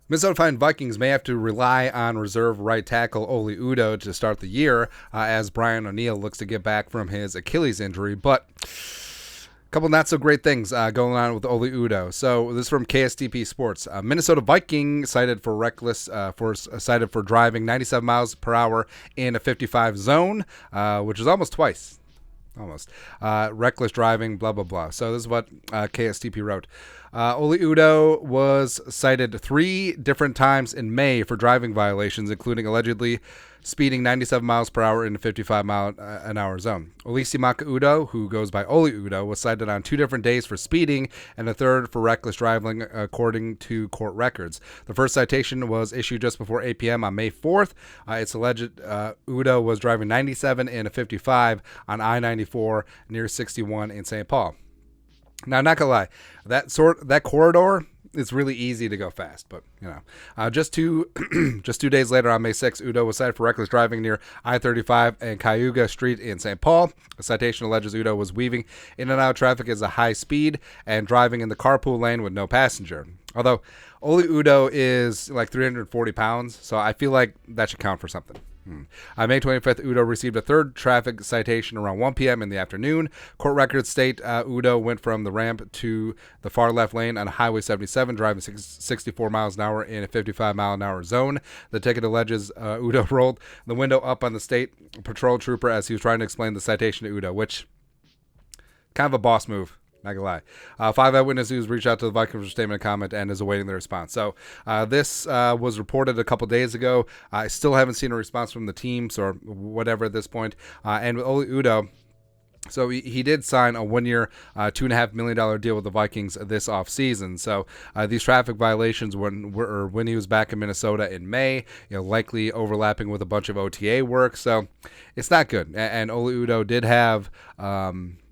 Minnesota Vikings may have to rely on reserve right tackle Oli Udoh to start the year as Brian O'Neill looks to get back from his Achilles injury, but a couple not so great things going on with Oli Udoh. So this is from KSTP Sports. Minnesota Viking cited for cited for driving 97 miles per hour in a 55 zone, which is almost twice. Almost. Reckless driving, blah, blah, blah. So this is what KSTP wrote. Oli Udoh was cited 3 different times in May for driving violations, including allegedly speeding 97 miles per hour in a 55-mile-an-hour zone. Olisi Udoh, who goes by Oli Udoh, was cited on 2 different days for speeding and a third for reckless driving, according to court records. The first citation was issued just before 8 p.m. on May 4th. It's alleged Udoh was driving 97 in a 55 on I-94 near 61 in St. Paul. Now, not gonna lie, that corridor, it's really easy to go fast, but just 2 days later on May 6th, Udoh was cited for reckless driving near I-35 and Cayuga Street in St. Paul. The citation alleges Udoh was weaving in and out of traffic at a high speed and driving in the carpool lane with no passenger. Although Oli Udoh is like 340 pounds, so I feel like that should count for something. On May 25th, Udoh received a third traffic citation around 1 p.m. in the afternoon. Court records state Udoh went from the ramp to the far left lane on Highway 77, driving 64 miles an hour in a 55-mile-an-hour zone. The ticket alleges Udoh rolled the window up on the state patrol trooper as he was trying to explain the citation to Udoh, which kind of a boss move. Not gonna lie. 5 eyewitnesses reached out to the Vikings for statement and comment and is awaiting their response. So this was reported a couple days ago. I still haven't seen a response from the teams or whatever at this point. And with Oli Udoh, so he did sign a 1-year, $2.5 million deal with the Vikings this offseason. So these traffic violations when he was back in Minnesota in May, likely overlapping with a bunch of OTA work. So it's not good. And Oli Udoh did have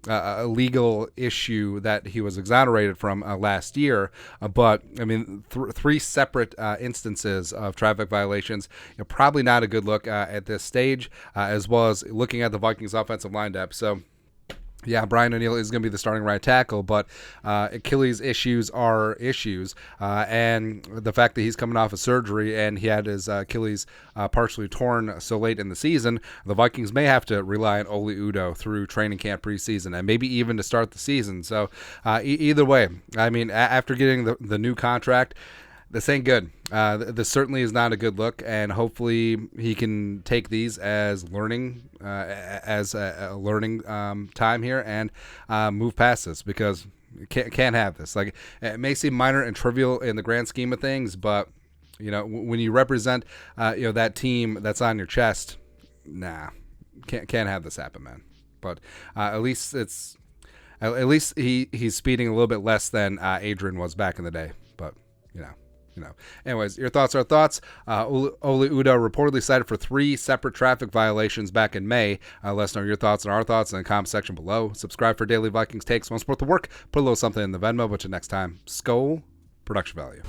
a legal issue that he was exonerated from last year. But, I mean, 3 separate instances of traffic violations, probably not a good look at this stage, as well as looking at the Vikings offensive line depth. So, yeah, Brian O'Neill is going to be the starting right tackle, but Achilles issues are issues. And the fact that he's coming off of surgery and he had his Achilles partially torn so late in the season, the Vikings may have to rely on Oli Udoh through training camp preseason and maybe even to start the season. So either way, I mean, after getting the new contract, this ain't good. This certainly is not a good look, and hopefully he can take these as learning, time here, and move past this, because you can't have this. Like, it may seem minor and trivial in the grand scheme of things, but when you represent that team that's on your chest, can't have this happen, man. But at least he's speeding a little bit less than Adrian was back in the day. But anyways, your thoughts are thoughts. Oli Udoh reportedly cited for 3 separate traffic violations back in May. Let us know your thoughts and our thoughts in the comment section below. Subscribe for daily Vikings takes. Want to support the work? Put a little something in the Venmo. But until next time, Skol, production value.